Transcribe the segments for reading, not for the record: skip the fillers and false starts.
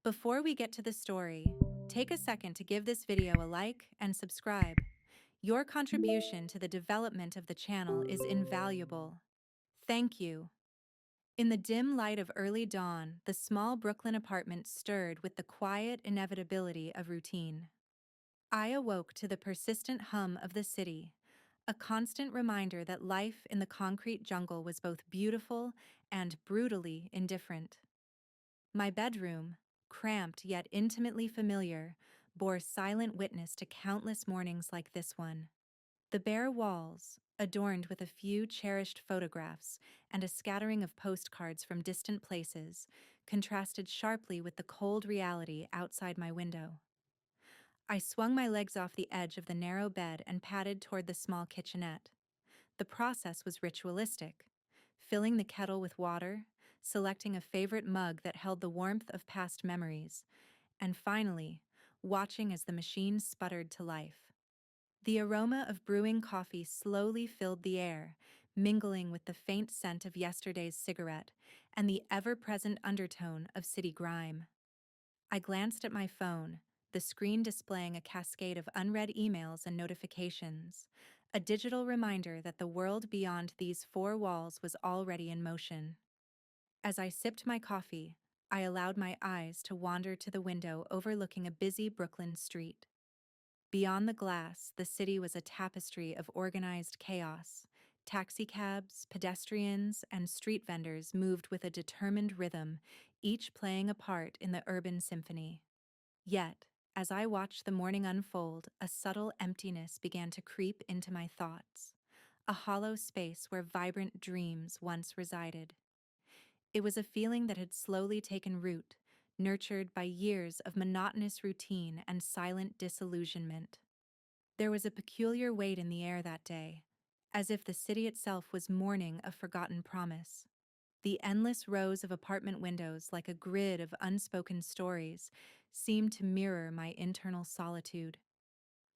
Before we get to the story, take a second to give this video a like and subscribe. Your contribution to the development of the channel is invaluable. Thank you. In the dim light of early dawn, the small Brooklyn apartment stirred with the quiet inevitability of routine. I awoke to the persistent hum of the city, a constant reminder that life in the concrete jungle was both beautiful and brutally indifferent. My bedroom, cramped yet intimately familiar, bore silent witness to countless mornings like this one. The bare walls, adorned with a few cherished photographs and a scattering of postcards from distant places, contrasted sharply with the cold reality outside my window. I swung my legs off the edge of the narrow bed and padded toward the small kitchenette. The process was ritualistic, filling the kettle with water, selecting a favorite mug that held the warmth of past memories, and finally, watching as the machine sputtered to life. The aroma of brewing coffee slowly filled the air, mingling with the faint scent of yesterday's cigarette and the ever-present undertone of city grime. I glanced at my phone, the screen displaying a cascade of unread emails and notifications, a digital reminder that the world beyond these four walls was already in motion. As I sipped my coffee, I allowed my eyes to wander to the window overlooking a busy Brooklyn street. Beyond the glass, the city was a tapestry of organized chaos. Taxicabs, pedestrians, and street vendors moved with a determined rhythm, each playing a part in the urban symphony. Yet, as I watched the morning unfold, a subtle emptiness began to creep into my thoughts, a hollow space where vibrant dreams once resided. It was a feeling that had slowly taken root, nurtured by years of monotonous routine and silent disillusionment. There was a peculiar weight in the air that day, as if the city itself was mourning a forgotten promise. The endless rows of apartment windows, like a grid of unspoken stories, seemed to mirror my internal solitude.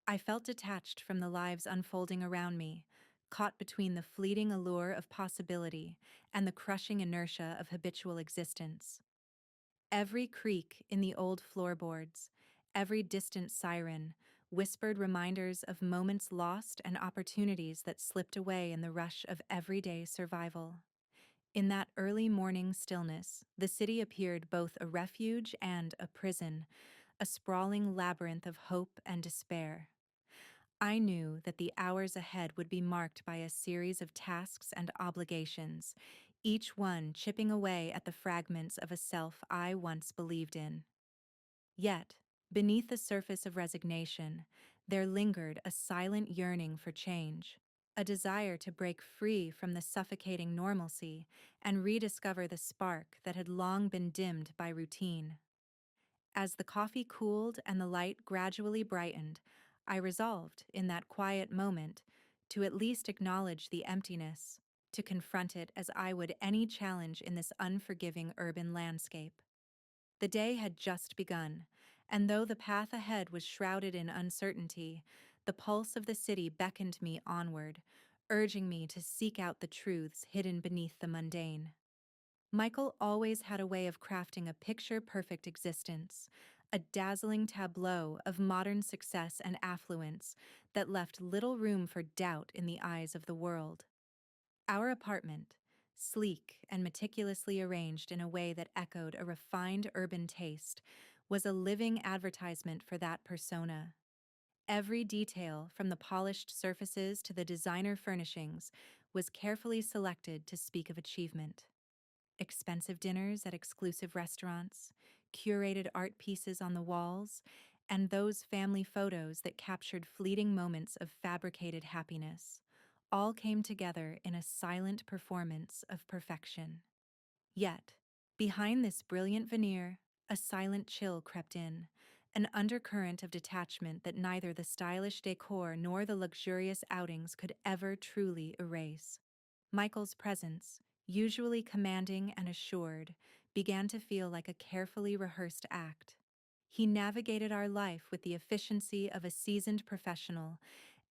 I felt detached from the lives unfolding around me, caught between the fleeting allure of possibility and the crushing inertia of habitual existence. Every creak in the old floorboards, every distant siren, whispered reminders of moments lost and opportunities that slipped away in the rush of everyday survival. In that early morning stillness, the city appeared both a refuge and a prison, a sprawling labyrinth of hope and despair. I knew that the hours ahead would be marked by a series of tasks and obligations, each one chipping away at the fragments of a self I once believed in. Yet, beneath the surface of resignation, there lingered a silent yearning for change, a desire to break free from the suffocating normalcy and rediscover the spark that had long been dimmed by routine. As the coffee cooled and the light gradually brightened, I resolved, in that quiet moment, to at least acknowledge the emptiness, to confront it as I would any challenge in this unforgiving urban landscape. The day had just begun, and though the path ahead was shrouded in uncertainty, the pulse of the city beckoned me onward, urging me to seek out the truths hidden beneath the mundane. Michael always had a way of crafting a picture-perfect existence, a dazzling tableau of modern success and affluence that left little room for doubt in the eyes of the world. Our apartment, sleek and meticulously arranged in a way that echoed a refined urban taste, was a living advertisement for that persona. Every detail, from the polished surfaces to the designer furnishings, was carefully selected to speak of achievement. Expensive dinners at exclusive restaurants, curated art pieces on the walls, and those family photos that captured fleeting moments of fabricated happiness, all came together in a silent performance of perfection. Yet, behind this brilliant veneer, a silent chill crept in, an undercurrent of detachment that neither the stylish decor nor the luxurious outings could ever truly erase. Michael's presence, usually commanding and assured, began to feel like a carefully rehearsed act. He navigated our life with the efficiency of a seasoned professional,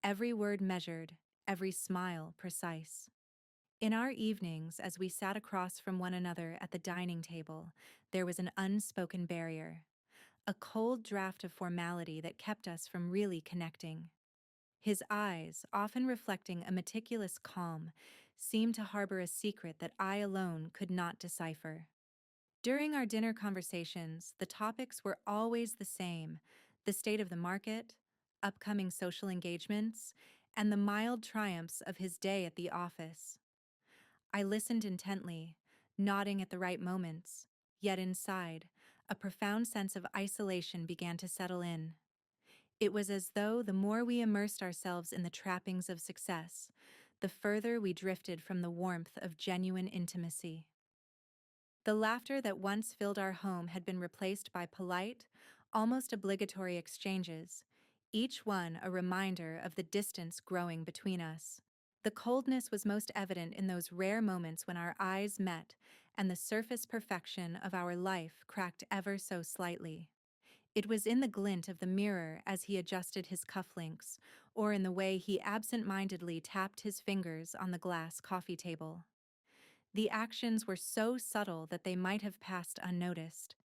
every word measured, every smile precise. In our evenings, as we sat across from one another at the dining table, there was an unspoken barrier, a cold draft of formality that kept us from really connecting. His eyes, often reflecting a meticulous calm, seemed to harbor a secret that I alone could not decipher. During our dinner conversations, the topics were always the same: the state of the market, upcoming social engagements, and the mild triumphs of his day at the office. I listened intently, nodding at the right moments, yet inside, a profound sense of isolation began to settle in. It was as though the more we immersed ourselves in the trappings of success, the further we drifted from the warmth of genuine intimacy. The laughter that once filled our home had been replaced by polite, almost obligatory exchanges, each one a reminder of the distance growing between us. The coldness was most evident in those rare moments when our eyes met and the surface perfection of our life cracked ever so slightly. It was in the glint of the mirror as he adjusted his cufflinks, or in the way he absent-mindedly tapped his fingers on the glass coffee table. The actions were so subtle that they might have passed unnoticed.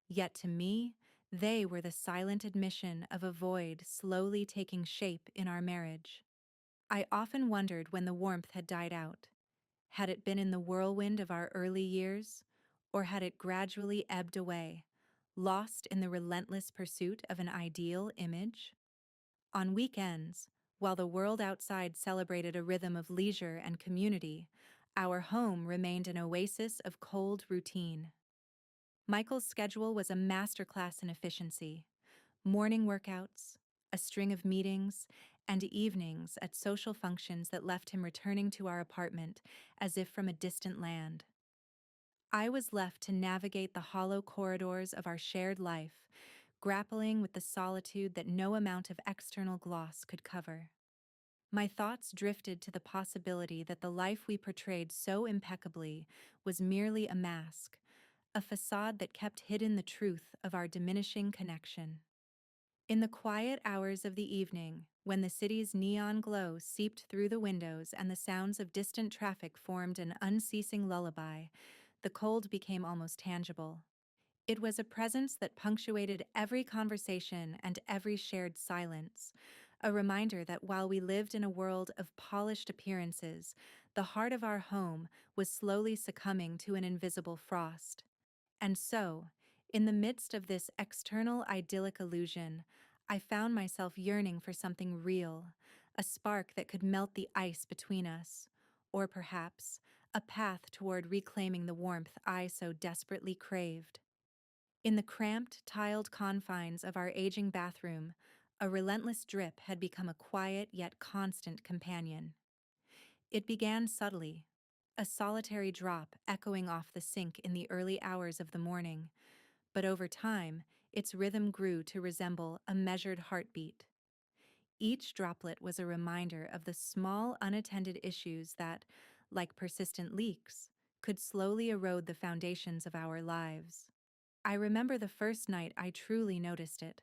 Yet to me, they were the silent admission of a void slowly taking shape in our marriage. I often wondered when the warmth had died out. Had it been in the whirlwind of our early years, or had it gradually ebbed away, lost in the relentless pursuit of an ideal image? On weekends, while the world outside celebrated a rhythm of leisure and community, our home remained an oasis of cold routine. Michael's schedule was a masterclass in efficiency: morning workouts, a string of meetings, and evenings at social functions that left him returning to our apartment as if from a distant land. I was left to navigate the hollow corridors of our shared life, grappling with the solitude that no amount of external gloss could cover. My thoughts drifted to the possibility that the life we portrayed so impeccably was merely a mask, a facade that kept hidden the truth of our diminishing connection. In the quiet hours of the evening, when the city's neon glow seeped through the windows and the sounds of distant traffic formed an unceasing lullaby, the cold became almost tangible. It was a presence that punctuated every conversation and every shared silence, a reminder that while we lived in a world of polished appearances, the heart of our home was slowly succumbing to an invisible frost. And so, in the midst of this external idyllic illusion, I found myself yearning for something real, a spark that could melt the ice between us, or perhaps a path toward reclaiming the warmth I so desperately craved. In the cramped, tiled confines of our aging bathroom, a relentless drip had become a quiet yet constant companion. It began subtly, a solitary drop echoing off the sink in the early hours of the morning, but over time, its rhythm grew to resemble a measured heartbeat. Each droplet was a reminder of the small, unattended issues that, like persistent leaks, could slowly erode the foundations of our lives. I remember the first night I truly noticed it.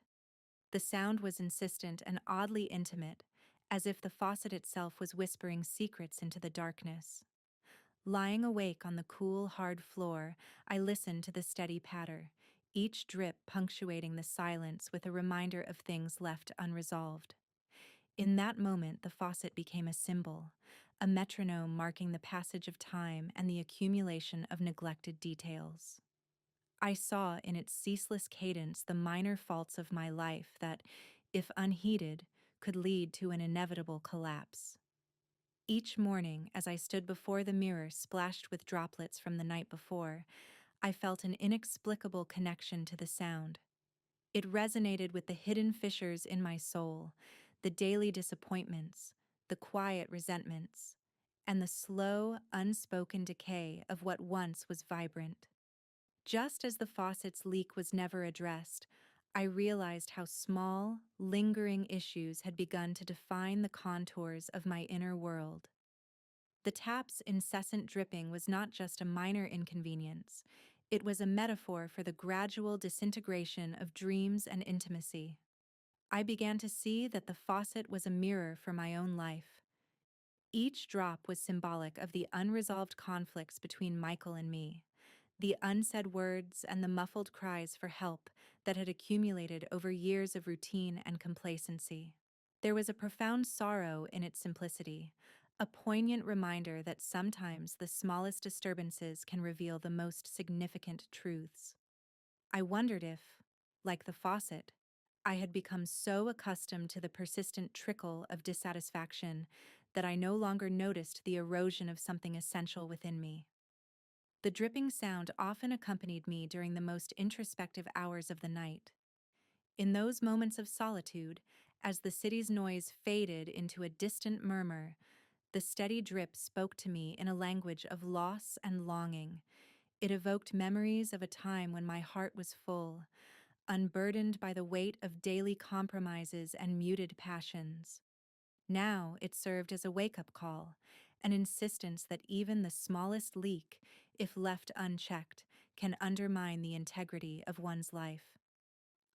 The sound was insistent and oddly intimate, as if the faucet itself was whispering secrets into the darkness. Lying awake on the cool, hard floor, I listened to the steady patter, each drip punctuating the silence with a reminder of things left unresolved. In that moment, the faucet became a symbol, a metronome marking the passage of time and the accumulation of neglected details. I saw in its ceaseless cadence the minor faults of my life that, if unheeded, could lead to an inevitable collapse. Each morning, as I stood before the mirror splashed with droplets from the night before, I felt an inexplicable connection to the sound. It resonated with the hidden fissures in my soul, the daily disappointments, the quiet resentments, and the slow, unspoken decay of what once was vibrant. Just as the faucet's leak was never addressed, I realized how small, lingering issues had begun to define the contours of my inner world. The tap's incessant dripping was not just a minor inconvenience, it was a metaphor for the gradual disintegration of dreams and intimacy. I began to see that the faucet was a mirror for my own life. Each drop was symbolic of the unresolved conflicts between Michael and me, the unsaid words and the muffled cries for help that had accumulated over years of routine and complacency. There was a profound sorrow in its simplicity, a poignant reminder that sometimes the smallest disturbances can reveal the most significant truths. I wondered if, like the faucet, I had become so accustomed to the persistent trickle of dissatisfaction that I no longer noticed the erosion of something essential within me. The dripping sound often accompanied me during the most introspective hours of the night. In those moments of solitude, as the city's noise faded into a distant murmur, the steady drip spoke to me in a language of loss and longing. It evoked memories of a time when my heart was full, unburdened by the weight of daily compromises and muted passions. Now it served as a wake-up call, an insistence that even the smallest leak, if left unchecked, can undermine the integrity of one's life.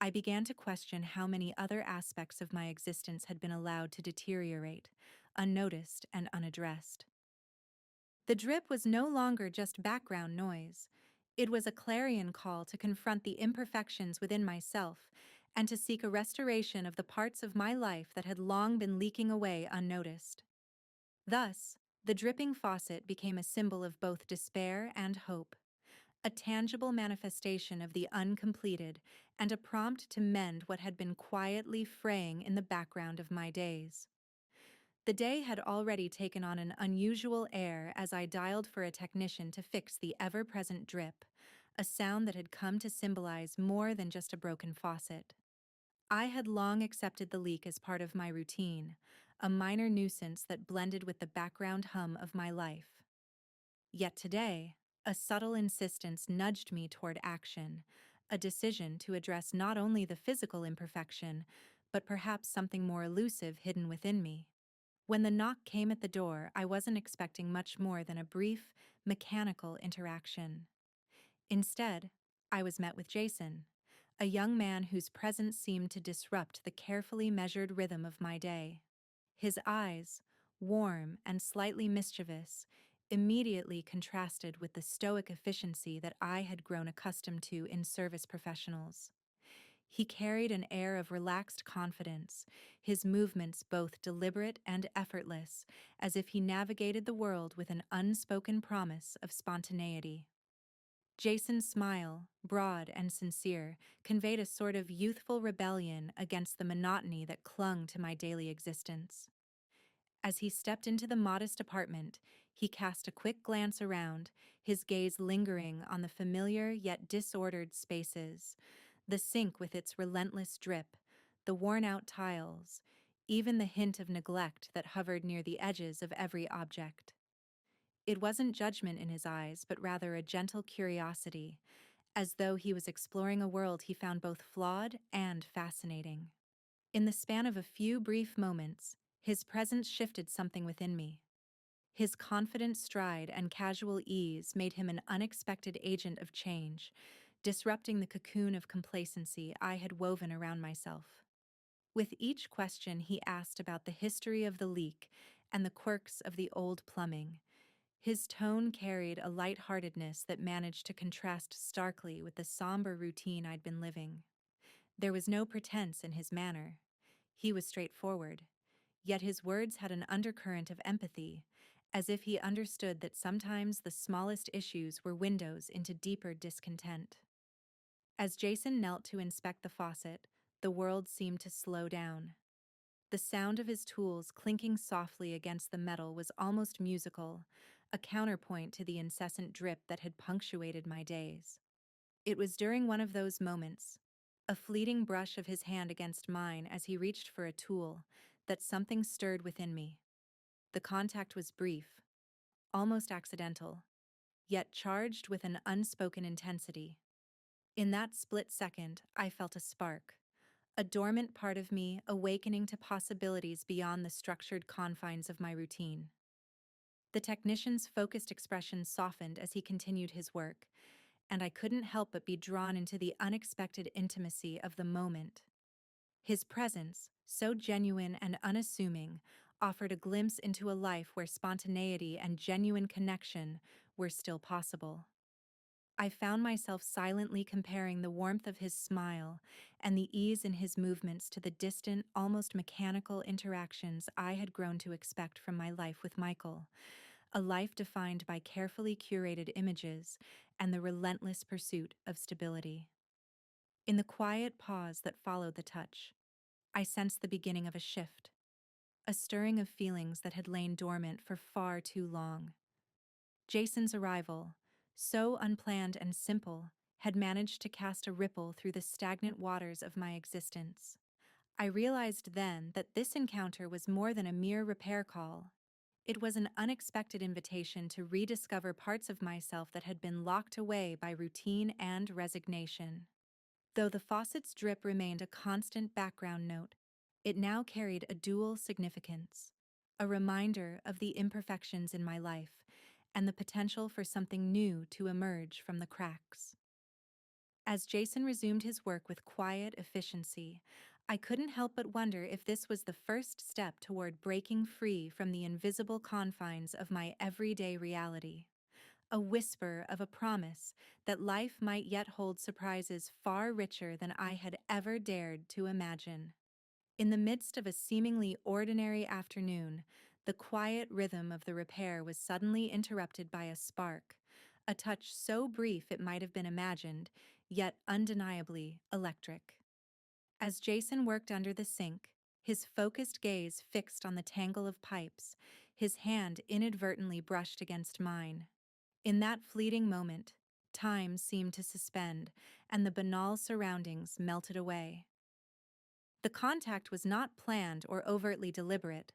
I began to question how many other aspects of my existence had been allowed to deteriorate, unnoticed and unaddressed. The drip was no longer just background noise. It was a clarion call to confront the imperfections within myself and to seek a restoration of the parts of my life that had long been leaking away unnoticed. Thus, the dripping faucet became a symbol of both despair and hope, a tangible manifestation of the uncompleted and a prompt to mend what had been quietly fraying in the background of my days. The day had already taken on an unusual air as I dialed for a technician to fix the ever-present drip, a sound that had come to symbolize more than just a broken faucet. I had long accepted the leak as part of my routine, a minor nuisance that blended with the background hum of my life. Yet today, a subtle insistence nudged me toward action, a decision to address not only the physical imperfection, but perhaps something more elusive hidden within me. When the knock came at the door, I wasn't expecting much more than a brief, mechanical interaction. Instead, I was met with Jason, a young man whose presence seemed to disrupt the carefully measured rhythm of my day. His eyes, warm and slightly mischievous, immediately contrasted with the stoic efficiency that I had grown accustomed to in service professionals. He carried an air of relaxed confidence, his movements both deliberate and effortless, as if he navigated the world with an unspoken promise of spontaneity. Jason's smile, broad and sincere, conveyed a sort of youthful rebellion against the monotony that clung to my daily existence. As he stepped into the modest apartment, he cast a quick glance around, his gaze lingering on the familiar yet disordered spaces, the sink with its relentless drip, the worn-out tiles, even the hint of neglect that hovered near the edges of every object. It wasn't judgment in his eyes, but rather a gentle curiosity, as though he was exploring a world he found both flawed and fascinating. In the span of a few brief moments, his presence shifted something within me. His confident stride and casual ease made him an unexpected agent of change, disrupting the cocoon of complacency I had woven around myself. With each question he asked about the history of the leak and the quirks of the old plumbing, his tone carried a lightheartedness that managed to contrast starkly with the somber routine I'd been living. There was no pretense in his manner. He was straightforward, yet his words had an undercurrent of empathy, as if he understood that sometimes the smallest issues were windows into deeper discontent. As Jason knelt to inspect the faucet, the world seemed to slow down. The sound of his tools clinking softly against the metal was almost musical, a counterpoint to the incessant drip that had punctuated my days. It was during one of those moments, a fleeting brush of his hand against mine as he reached for a tool, that something stirred within me. The contact was brief, almost accidental, yet charged with an unspoken intensity. In that split second, I felt a spark, a dormant part of me awakening to possibilities beyond the structured confines of my routine. The technician's focused expression softened as he continued his work, and I couldn't help but be drawn into the unexpected intimacy of the moment. His presence, so genuine and unassuming, offered a glimpse into a life where spontaneity and genuine connection were still possible. I found myself silently comparing the warmth of his smile and the ease in his movements to the distant, almost mechanical interactions I had grown to expect from my life with Michael, a life defined by carefully curated images and the relentless pursuit of stability. In the quiet pause that followed the touch, I sensed the beginning of a shift, a stirring of feelings that had lain dormant for far too long. Jason's arrival, so unplanned and simple, had managed to cast a ripple through the stagnant waters of my existence. I realized then that this encounter was more than a mere repair call. It was an unexpected invitation to rediscover parts of myself that had been locked away by routine and resignation. Though the faucet's drip remained a constant background note, it now carried a dual significance, a reminder of the imperfections in my life and the potential for something new to emerge from the cracks. As Jason resumed his work with quiet efficiency, I couldn't help but wonder if this was the first step toward breaking free from the invisible confines of my everyday reality, a whisper of a promise that life might yet hold surprises far richer than I had ever dared to imagine. In the midst of a seemingly ordinary afternoon, the quiet rhythm of the repair was suddenly interrupted by a spark, a touch so brief it might have been imagined, yet undeniably electric. As Jason worked under the sink, his focused gaze fixed on the tangle of pipes, his hand inadvertently brushed against mine. In that fleeting moment, time seemed to suspend, and the banal surroundings melted away. The contact was not planned or overtly deliberate.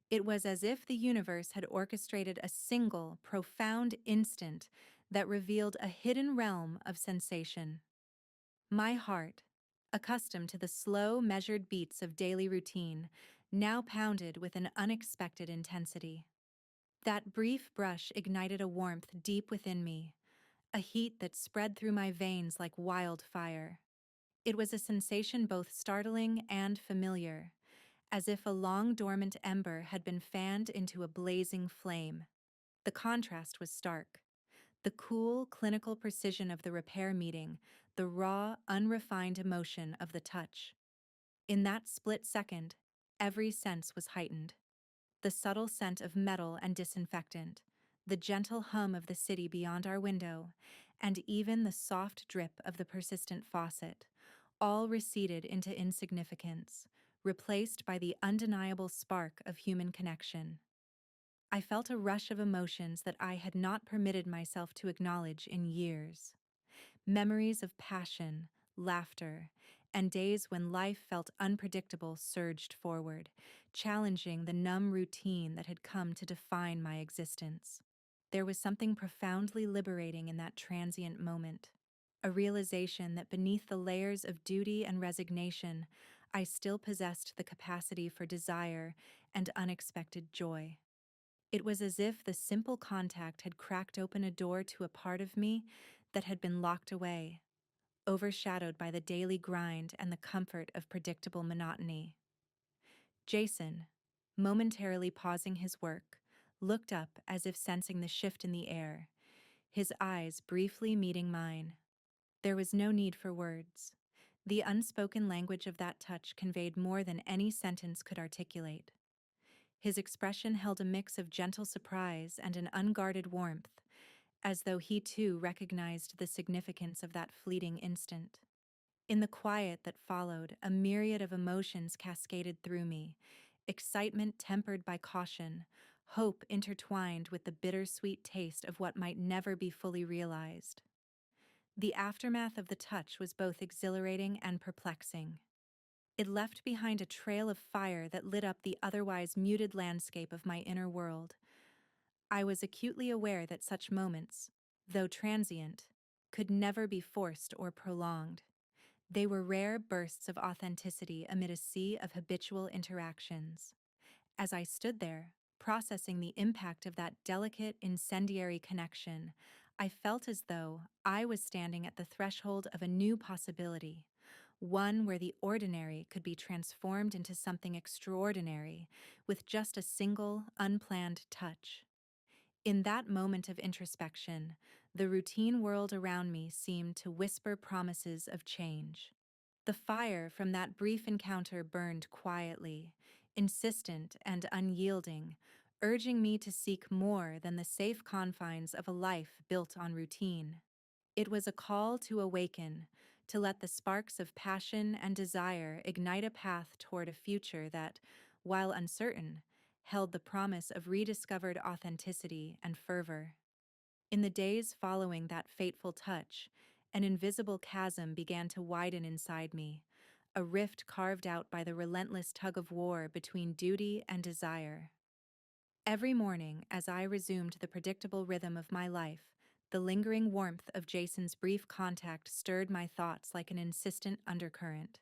It was as if the universe had orchestrated a single, profound instant that revealed a hidden realm of sensation. My heart, accustomed to the slow, measured beats of daily routine, now pounded with an unexpected intensity. That brief brush ignited a warmth deep within me, a heat that spread through my veins like wildfire. It was a sensation both startling and familiar, as if a long dormant ember had been fanned into a blazing flame. The contrast was stark. The cool, clinical precision of the repair meeting, the raw, unrefined emotion of the touch. In that split second, every sense was heightened. The subtle scent of metal and disinfectant, the gentle hum of the city beyond our window, and even the soft drip of the persistent faucet, all receded into insignificance, replaced by the undeniable spark of human connection. I felt a rush of emotions that I had not permitted myself to acknowledge in years. Memories of passion, laughter, and days when life felt unpredictable surged forward, challenging the numb routine that had come to define my existence. There was something profoundly liberating in that transient moment, a realization that beneath the layers of duty and resignation, I still possessed the capacity for desire and unexpected joy. It was as if the simple contact had cracked open a door to a part of me that had been locked away, overshadowed by the daily grind and the comfort of predictable monotony. Jason, momentarily pausing his work, looked up as if sensing the shift in the air, his eyes briefly meeting mine. There was no need for words. The unspoken language of that touch conveyed more than any sentence could articulate. His expression held a mix of gentle surprise and an unguarded warmth, as though he too recognized the significance of that fleeting instant. In the quiet that followed, a myriad of emotions cascaded through me, excitement tempered by caution, hope intertwined with the bittersweet taste of what might never be fully realized. The aftermath of the touch was both exhilarating and perplexing. It left behind a trail of fire that lit up the otherwise muted landscape of my inner world. I was acutely aware that such moments, though transient, could never be forced or prolonged. They were rare bursts of authenticity amid a sea of habitual interactions. As I stood there, processing the impact of that delicate, incendiary connection, I felt as though I was standing at the threshold of a new possibility, one where the ordinary could be transformed into something extraordinary with just a single, unplanned touch. In that moment of introspection, the routine world around me seemed to whisper promises of change. The fire from that brief encounter burned quietly, insistent and unyielding, urging me to seek more than the safe confines of a life built on routine. It was a call to awaken, to let the sparks of passion and desire ignite a path toward a future that, while uncertain, held the promise of rediscovered authenticity and fervor. In the days following that fateful touch, an invisible chasm began to widen inside me, a rift carved out by the relentless tug of war between duty and desire. Every morning, as I resumed the predictable rhythm of my life, the lingering warmth of Jason's brief contact stirred my thoughts like an insistent undercurrent.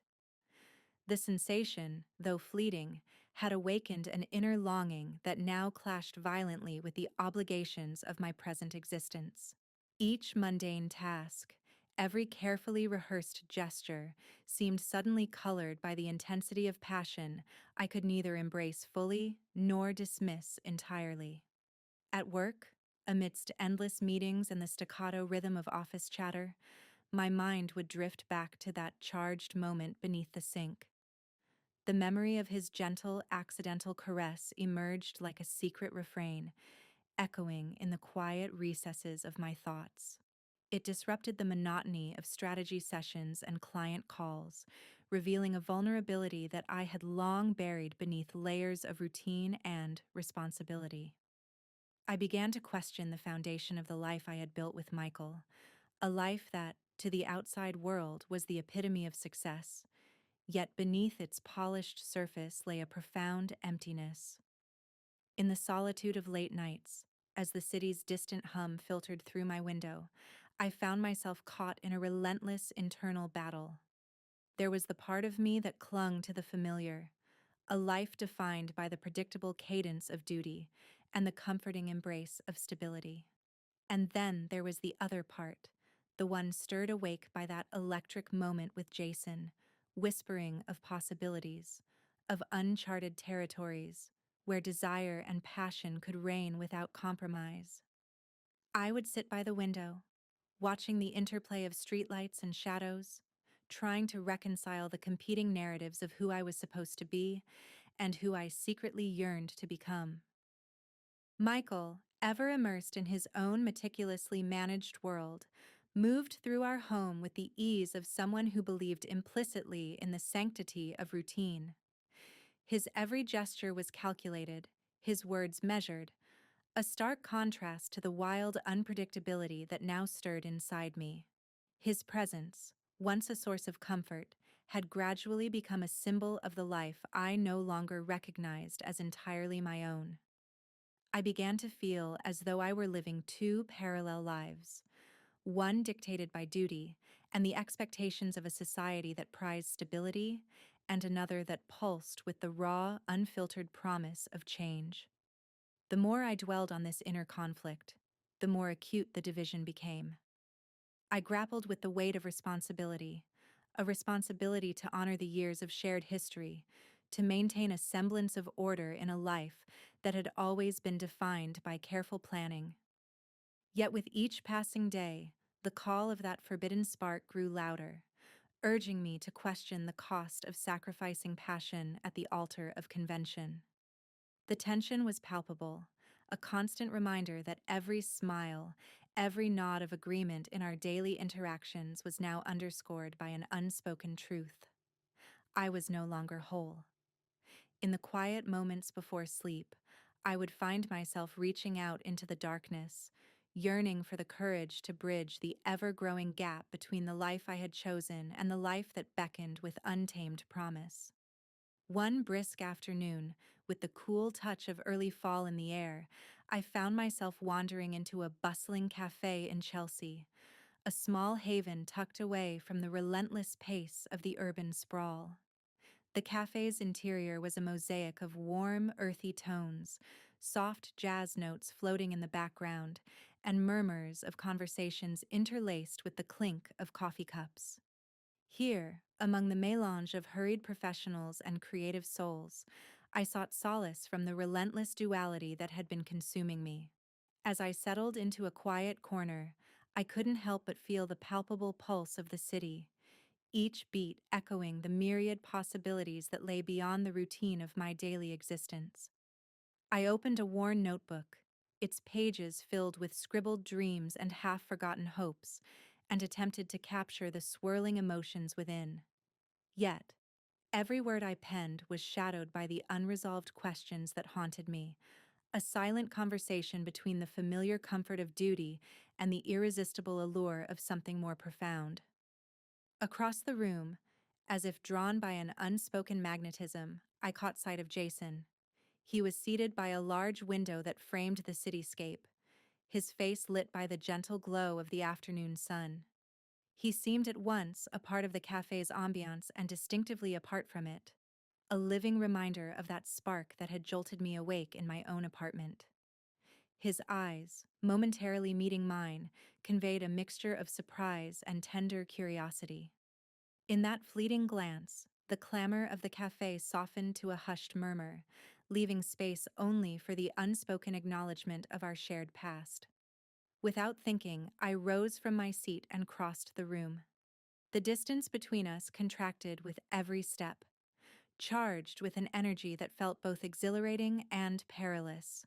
The sensation, though fleeting, had awakened an inner longing that now clashed violently with the obligations of my present existence. Each mundane task, every carefully rehearsed gesture, seemed suddenly colored by the intensity of passion I could neither embrace fully nor dismiss entirely. At work, amidst endless meetings and the staccato rhythm of office chatter, my mind would drift back to that charged moment beneath the sink. The memory of his gentle, accidental caress emerged like a secret refrain, echoing in the quiet recesses of my thoughts. It disrupted the monotony of strategy sessions and client calls, revealing a vulnerability that I had long buried beneath layers of routine and responsibility. I began to question the foundation of the life I had built with Michael, a life that, to the outside world, was the epitome of success, yet beneath its polished surface lay a profound emptiness. In the solitude of late nights, as the city's distant hum filtered through my window, I found myself caught in a relentless internal battle. There was the part of me that clung to the familiar, a life defined by the predictable cadence of duty and the comforting embrace of stability. And then there was the other part, the one stirred awake by that electric moment with Jason, whispering of possibilities, of uncharted territories, where desire and passion could reign without compromise. I would sit by the window, watching the interplay of streetlights and shadows, trying to reconcile the competing narratives of who I was supposed to be and who I secretly yearned to become. Michael, ever immersed in his own meticulously managed world, moved through our home with the ease of someone who believed implicitly in the sanctity of routine. His every gesture was calculated, his words measured, a stark contrast to the wild unpredictability that now stirred inside me. His presence, once a source of comfort, had gradually become a symbol of the life I no longer recognized as entirely my own. I began to feel as though I were living two parallel lives, one dictated by duty and the expectations of a society that prized stability, and another that pulsed with the raw, unfiltered promise of change. The more I dwelled on this inner conflict, the more acute the division became. I grappled with the weight of responsibility, a responsibility to honor the years of shared history, to maintain a semblance of order in a life that had always been defined by careful planning. Yet with each passing day, the call of that forbidden spark grew louder, urging me to question the cost of sacrificing passion at the altar of convention. The tension was palpable, a constant reminder that every smile, every nod of agreement in our daily interactions was now underscored by an unspoken truth. I was no longer whole. In the quiet moments before sleep, I would find myself reaching out into the darkness, yearning for the courage to bridge the ever-growing gap between the life I had chosen and the life that beckoned with untamed promise. One brisk afternoon, with the cool touch of early fall in the air, I found myself wandering into a bustling cafe in Chelsea, a small haven tucked away from the relentless pace of the urban sprawl. The cafe's interior was a mosaic of warm, earthy tones, soft jazz notes floating in the background, and murmurs of conversations interlaced with the clink of coffee cups. Here, Among the melange of hurried professionals and creative souls, I sought solace from the relentless duality that had been consuming me. As I settled into a quiet corner, I couldn't help but feel the palpable pulse of the city, each beat echoing the myriad possibilities that lay beyond the routine of my daily existence. I opened a worn notebook, its pages filled with scribbled dreams and half-forgotten hopes, and attempted to capture the swirling emotions within. Yet, every word I penned was shadowed by the unresolved questions that haunted me, a silent conversation between the familiar comfort of duty and the irresistible allure of something more profound. Across the room, as if drawn by an unspoken magnetism, I caught sight of Jason. He was seated by a large window that framed the cityscape, his face lit by the gentle glow of the afternoon sun. He seemed at once a part of the cafe's ambiance and distinctively apart from it, a living reminder of that spark that had jolted me awake in my own apartment. His eyes, momentarily meeting mine, conveyed a mixture of surprise and tender curiosity. In that fleeting glance, the clamor of the cafe softened to a hushed murmur, leaving space only for the unspoken acknowledgement of our shared past. Without thinking, I rose from my seat and crossed the room. The distance between us contracted with every step, charged with an energy that felt both exhilarating and perilous.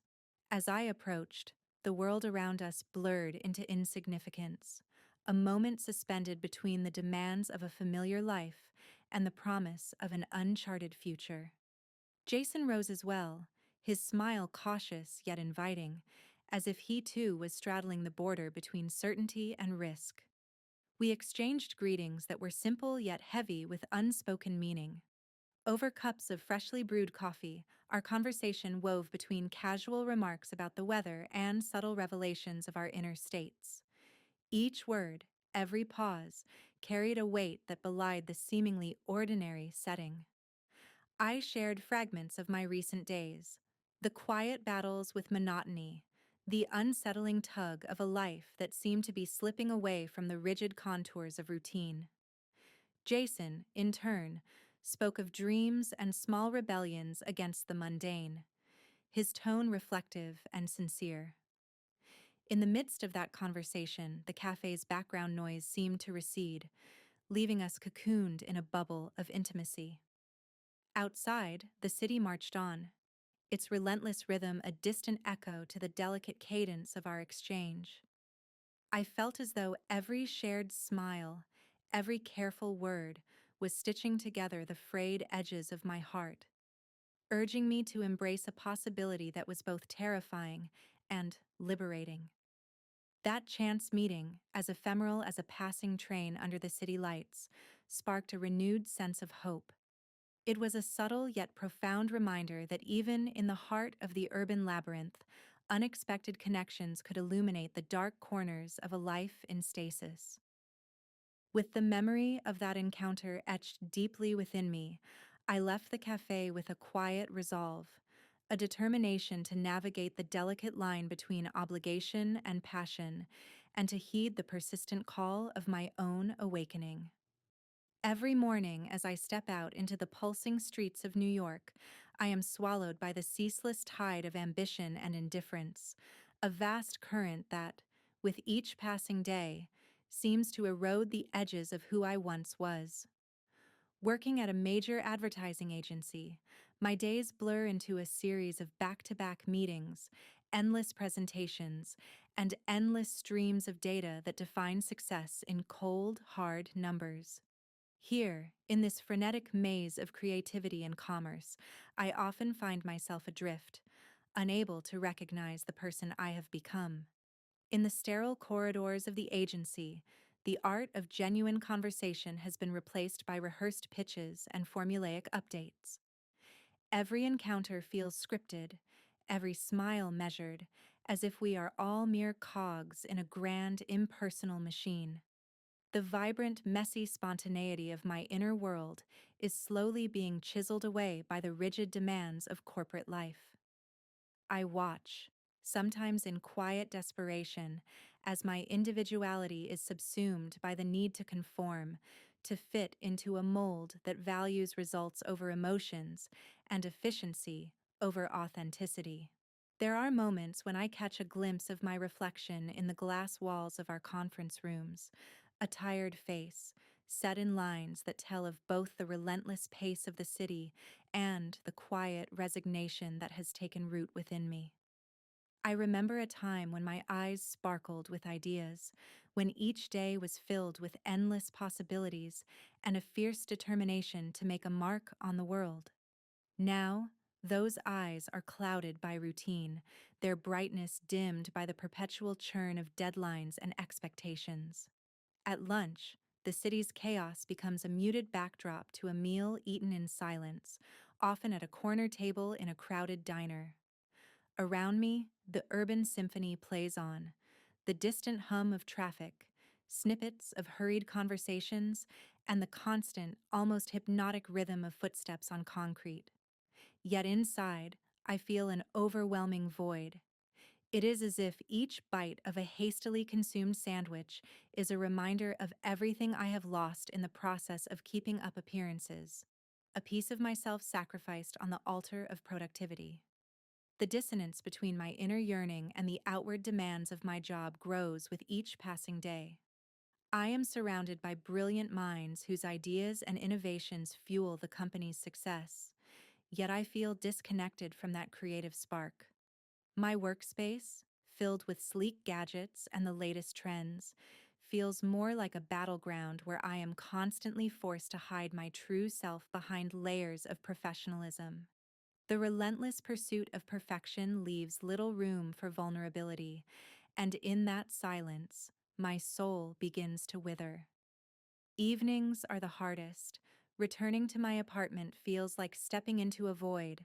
As I approached, the world around us blurred into insignificance, a moment suspended between the demands of a familiar life and the promise of an uncharted future. Jason rose as well, his smile cautious yet inviting, as if he too was straddling the border between certainty and risk. We exchanged greetings that were simple yet heavy with unspoken meaning. Over cups of freshly brewed coffee, our conversation wove between casual remarks about the weather and subtle revelations of our inner states. Each word, every pause, carried a weight that belied the seemingly ordinary setting. I shared fragments of my recent days, the quiet battles with monotony, the unsettling tug of a life that seemed to be slipping away from the rigid contours of routine. Jason, in turn, spoke of dreams and small rebellions against the mundane, his tone reflective and sincere. In the midst of that conversation, the cafe's background noise seemed to recede, leaving us cocooned in a bubble of intimacy. Outside, the city marched on, its relentless rhythm a distant echo to the delicate cadence of our exchange. I felt as though every shared smile, every careful word, was stitching together the frayed edges of my heart, urging me to embrace a possibility that was both terrifying and liberating. That chance meeting, as ephemeral as a passing train under the city lights, sparked a renewed sense of hope. It was a subtle yet profound reminder that even in the heart of the urban labyrinth, unexpected connections could illuminate the dark corners of a life in stasis. With the memory of that encounter etched deeply within me, I left the cafe with a quiet resolve, a determination to navigate the delicate line between obligation and passion, and to heed the persistent call of my own awakening. Every morning as I step out into the pulsing streets of New York, I am swallowed by the ceaseless tide of ambition and indifference, a vast current that, with each passing day, seems to erode the edges of who I once was. Working at a major advertising agency, my days blur into a series of back-to-back meetings, endless presentations, and endless streams of data that define success in cold, hard numbers. Here, in this frenetic maze of creativity and commerce, I often find myself adrift, unable to recognize the person I have become. In the sterile corridors of the agency, the art of genuine conversation has been replaced by rehearsed pitches and formulaic updates. Every encounter feels scripted, every smile measured, as if we are all mere cogs in a grand, impersonal machine. The vibrant, messy spontaneity of my inner world is slowly being chiseled away by the rigid demands of corporate life. I watch, sometimes in quiet desperation, as my individuality is subsumed by the need to conform, to fit into a mold that values results over emotions and efficiency over authenticity. There are moments when I catch a glimpse of my reflection in the glass walls of our conference rooms, a tired face, set in lines that tell of both the relentless pace of the city and the quiet resignation that has taken root within me. I remember a time when my eyes sparkled with ideas, when each day was filled with endless possibilities and a fierce determination to make a mark on the world. Now, those eyes are clouded by routine, their brightness dimmed by the perpetual churn of deadlines and expectations. At lunch, the city's chaos becomes a muted backdrop to a meal eaten in silence, often at a corner table in a crowded diner. Around me, the urban symphony plays on, the distant hum of traffic, snippets of hurried conversations, and the constant, almost hypnotic rhythm of footsteps on concrete. Yet inside, I feel an overwhelming void. It is as if each bite of a hastily consumed sandwich is a reminder of everything I have lost in the process of keeping up appearances, a piece of myself sacrificed on the altar of productivity. The dissonance between my inner yearning and the outward demands of my job grows with each passing day. I am surrounded by brilliant minds whose ideas and innovations fuel the company's success, yet I feel disconnected from that creative spark. My workspace, filled with sleek gadgets and the latest trends, feels more like a battleground where I am constantly forced to hide my true self behind layers of professionalism. The relentless pursuit of perfection leaves little room for vulnerability, and in that silence, my soul begins to wither. Evenings are the hardest. Returning to my apartment feels like stepping into a void,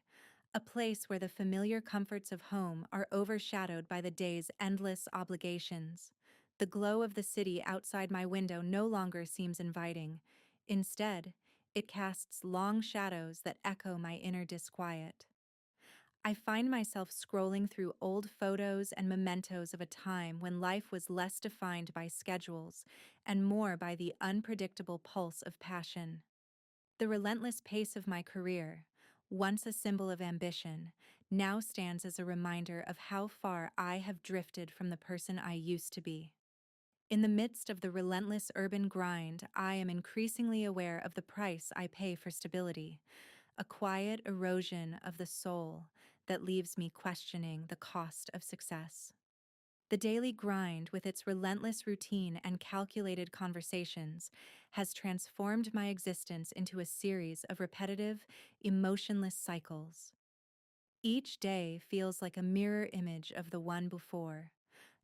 a place where the familiar comforts of home are overshadowed by the day's endless obligations. The glow of the city outside my window no longer seems inviting. Instead, it casts long shadows that echo my inner disquiet. I find myself scrolling through old photos and mementos of a time when life was less defined by schedules and more by the unpredictable pulse of passion. The relentless pace of my career, once a symbol of ambition, now stands as a reminder of how far I have drifted from the person I used to be. In the midst of the relentless urban grind, I am increasingly aware of the price I pay for stability, a quiet erosion of the soul that leaves me questioning the cost of success. The daily grind, with its relentless routine and calculated conversations, has transformed my existence into a series of repetitive, emotionless cycles. Each day feels like a mirror image of the one before,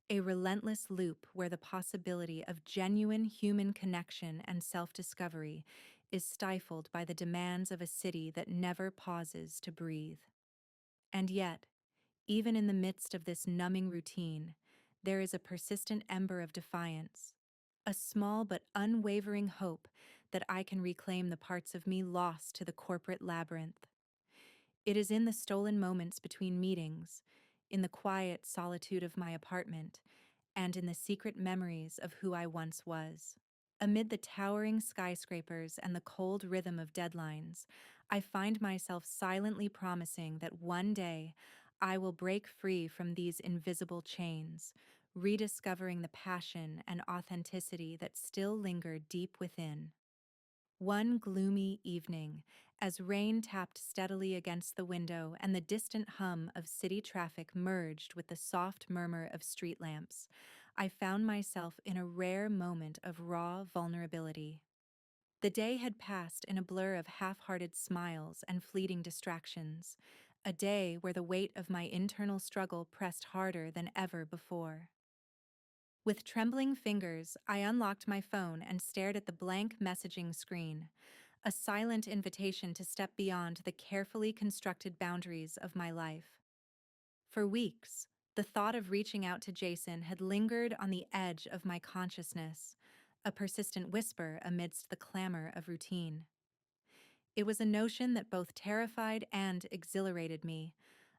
a relentless loop where the possibility of genuine human connection and self-discovery is stifled by the demands of a city that never pauses to breathe. And yet, even in the midst of this numbing routine, there is a persistent ember of defiance, a small but unwavering hope that I can reclaim the parts of me lost to the corporate labyrinth. It is in the stolen moments between meetings, in the quiet solitude of my apartment, and in the secret memories of who I once was. Amid the towering skyscrapers and the cold rhythm of deadlines, I find myself silently promising that one day I will break free from these invisible chains, rediscovering the passion and authenticity that still linger deep within. One gloomy evening, as rain tapped steadily against the window and the distant hum of city traffic merged with the soft murmur of street lamps, I found myself in a rare moment of raw vulnerability. The day had passed in a blur of half-hearted smiles and fleeting distractions, a day where the weight of my internal struggle pressed harder than ever before. With trembling fingers, I unlocked my phone and stared at the blank messaging screen, a silent invitation to step beyond the carefully constructed boundaries of my life. For weeks, the thought of reaching out to Jason had lingered on the edge of my consciousness, a persistent whisper amidst the clamor of routine. It was a notion that both terrified and exhilarated me,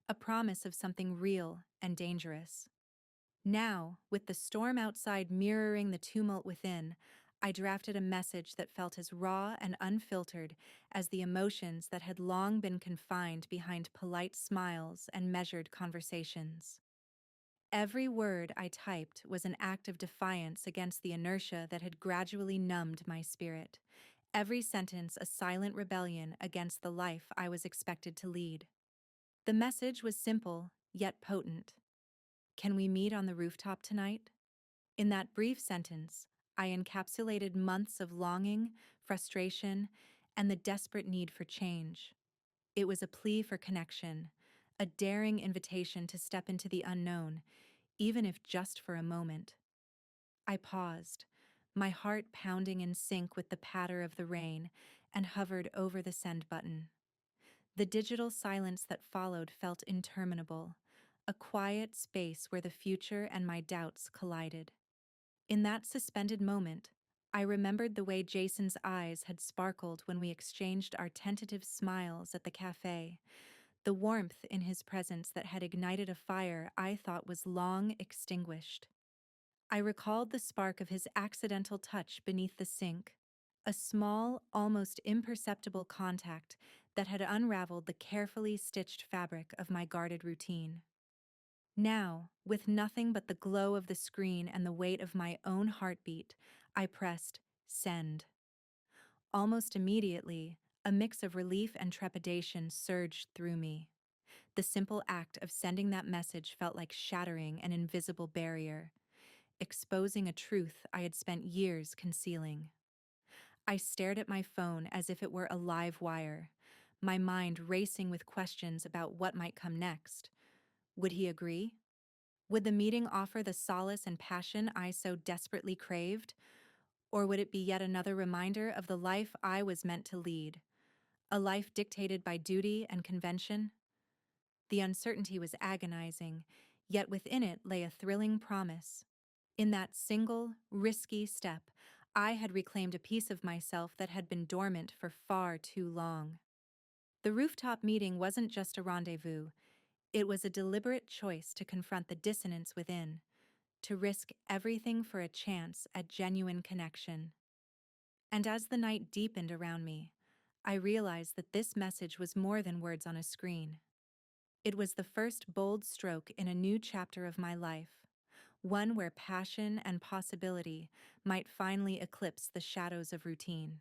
a promise of something real and dangerous. Now, with the storm outside mirroring the tumult within, I drafted a message that felt as raw and unfiltered as the emotions that had long been confined behind polite smiles and measured conversations. Every word I typed was an act of defiance against the inertia that had gradually numbed my spirit. Every sentence a silent rebellion against the life I was expected to lead. The message was simple, yet potent. Can we meet on the rooftop tonight? In that brief sentence, I encapsulated months of longing, frustration, and the desperate need for change. It was a plea for connection, a daring invitation to step into the unknown, even if just for a moment. I paused, my heart pounding in sync with the patter of the rain, and hovered over the send button. The digital silence that followed felt interminable, a quiet space where the future and my doubts collided. In that suspended moment, I remembered the way Jason's eyes had sparkled when we exchanged our tentative smiles at the cafe, the warmth in his presence that had ignited a fire I thought was long extinguished. I recalled the spark of his accidental touch beneath the sink, a small, almost imperceptible contact that had unraveled the carefully stitched fabric of my guarded routine. Now, with nothing but the glow of the screen and the weight of my own heartbeat, I pressed send. Almost immediately, a mix of relief and trepidation surged through me. The simple act of sending that message felt like shattering an invisible barrier, exposing a truth I had spent years concealing. I stared at my phone as if it were a live wire, my mind racing with questions about what might come next. Would he agree? Would the meeting offer the solace and passion I so desperately craved? Or would it be yet another reminder of the life I was meant to lead? A life dictated by duty and convention? The uncertainty was agonizing, yet within it lay a thrilling promise. In that single, risky step, I had reclaimed a piece of myself that had been dormant for far too long. The rooftop meeting wasn't just a rendezvous, it was a deliberate choice to confront the dissonance within, to risk everything for a chance at genuine connection. And as the night deepened around me, I realized that this message was more than words on a screen. It was the first bold stroke in a new chapter of my life, one where passion and possibility might finally eclipse the shadows of routine.